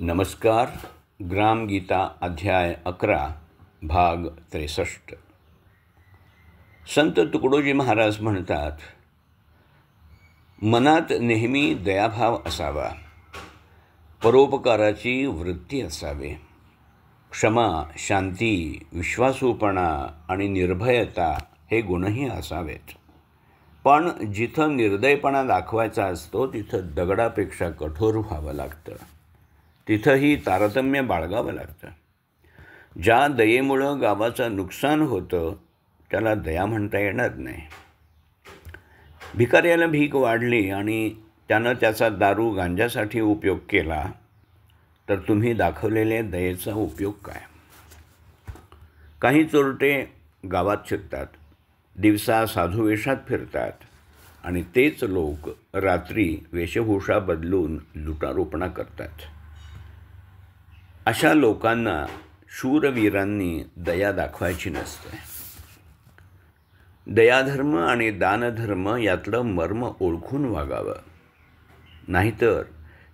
नमस्कार. ग्रामगीता अध्याय 11 भाग 63. संत तुकडोजी महाराज म्हणतात, मनात नेहमी दयाभाव असावा, परोपकाराची वृत्ती असावी, क्षमा, शांती, विश्वासूपणा आणि निर्भयता हे गुणही असावेत. पण जिथं निर्दयपणा दाखवायचा असतो तिथं दगडापेक्षा कठोर व्हावं लागतं. तिथंही तारतम्य बाळगावं लागतं. ज्या दयेमुळं गावाचं नुकसान होतं त्याला दया म्हणता येणार नाही. भिकाऱ्याला भीक वाढली आणि त्यानं त्याचा दारू गांजासाठी उपयोग केला तर तुम्ही दाखवलेल्या दयेचा उपयोग काय? काही चोरटे गावात शिरतात, दिवसा साधुवेशात फिरतात आणि तेच लोक रात्री वेशभूषा बदलून लुटारोपणा करतात. अशा लोकांना शूरवीरांनी दया दाखवायची नसते. दयाधर्म आणि दानधर्म यातलं मर्म ओळखून वागावं, नाहीतर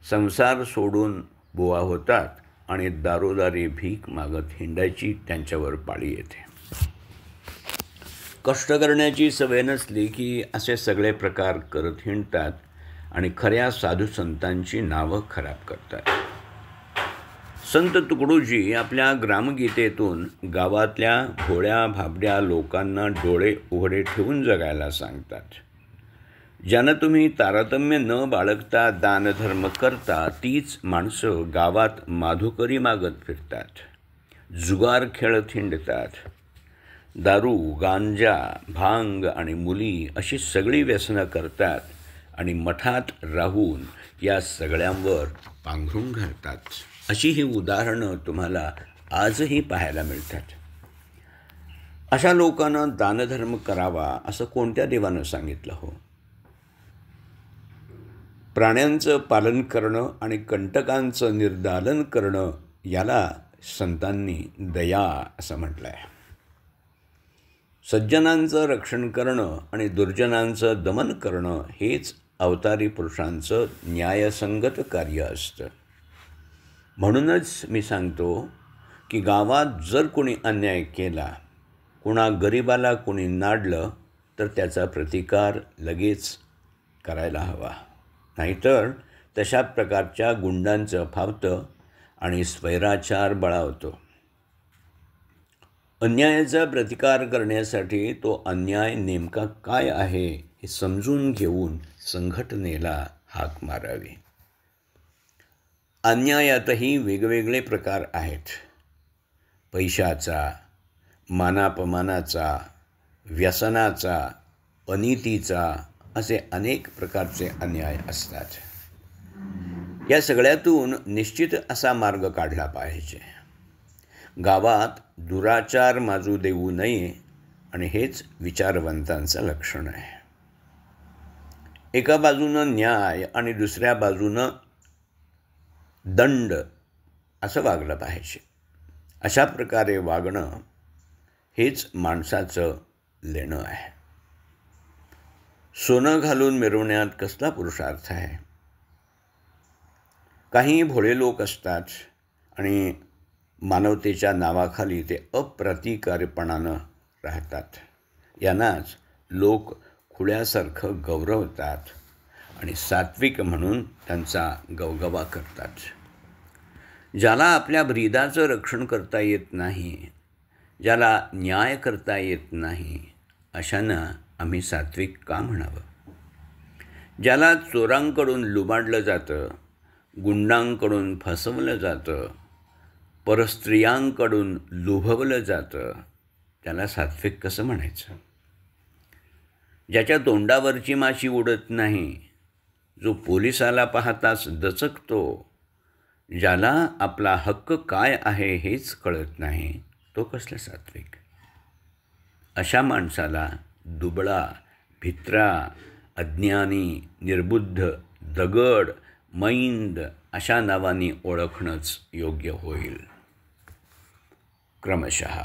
संसार सोडून बुवा होतात आणि दारोदारी भीक मागत हिंडायची त्यांच्यावर पाळी येते. कष्ट करण्याची सवय नसली की असे सगळे प्रकार करत हिंडतात आणि खऱ्या साधुसंतांची नावं खराब करतात. संत तुकडोजी आपल्या ग्रामगीतेतून गावातल्या भोळ्या भाबड्या लोकांना डोळे उघडे ठेवून जगायला सांगतात. ज्यानं तुम्ही तारतम्य न बाळगता दानधर्म करता तीच माणसं गावात माधुकरी मागत फिरतात, जुगार खेळत हिंडतात, दारू, गांजा, भांग आणि मुली अशी सगळी व्यसनं करतात आणि मठात राहून या सगळ्यांवर पांघरून घालतात. अशी ही उदाहरणं तुम्हाला आजही पाहायला मिळतात. अशा लोकांना दानधर्म करावा असं कोणत्या देवानं सांगितलं हो? प्राण्यांचं पालन करणं आणि कंटकांचं निर्दालन करणं याला संतांनी दया असं म्हटलं आहे. सज्जनांचं रक्षण करणं आणि दुर्जनांचं दमन करणं हेच अवतारी पुरुषांचं न्यायसंगत कार्य असतं. म्हणूनच मी सांगतो की गावात जर कोणी अन्याय केला, कुणा गरिबाला कोणी नाडलं तर त्याचा प्रतिकार लगेच करायला हवा, नाहीतर तशा प्रकारच्या गुंडांचं फावतं आणि स्वैराचार बळावतो. अन्यायाचा प्रतिकार करण्यासाठी तो अन्याय नेमका काय आहे हे समजून घेऊन संघटनेला हाक मारावी. अन्यायातही वेगवेगळे प्रकार आहेत. पैशाचा, मानापमानाचा, व्यसनाचा, अनितीचा असे अनेक प्रकारचे अन्याय असतात. या सगळ्यातून निश्चित असा मार्ग काढला पाहिजे. गावात दुराचार माजू देऊ नये आणि हेच विचारवंतांचं लक्षण आहे. एका बाजूनं न्याय आणि दुसऱ्या बाजूनं दंड असं वागलं पाहिजे. अशा प्रकारे वागणं हेच माणसाचं लेणं आहे. सोनं घालून मिरवण्यात कसला पुरुषार्थ आहे? काही भोळे लोक असतात आणि मानवतेच्या नावाखाली ते अप्रतिकारपणानं राहतात. यांनाच लोक खुळ्यासारखं गौरवतात आणि सात्विक म्हणून त्यांचा गवगवा करतात. ज्याला आपल्या ब्रीदाचं रक्षण करता येत नाही, ज्याला न्याय करता येत नाही, अशांना आम्ही सात्विक का म्हणावं? ज्याला चोरांकडून लुबाडलं जातं, गुंडांकडून फसवलं जातं, परस्त्रियांकडून लुभवलं जातं, त्याला सात्विक कसं म्हणायचं? ज्याच्या तोंडावरची माशी उडत नाही, जो पोलिसाला पाहताच दचकतो, ज्याला आपला हक्क काय आहे हेच कळत नाही, तो कसला सात्विक? अशा माणसाला दुबळा, भित्रा, अज्ञानी, निर्बुद्ध, दगड, मैंद अशा नावांनी ओळखणंच योग्य होईल. क्रमशः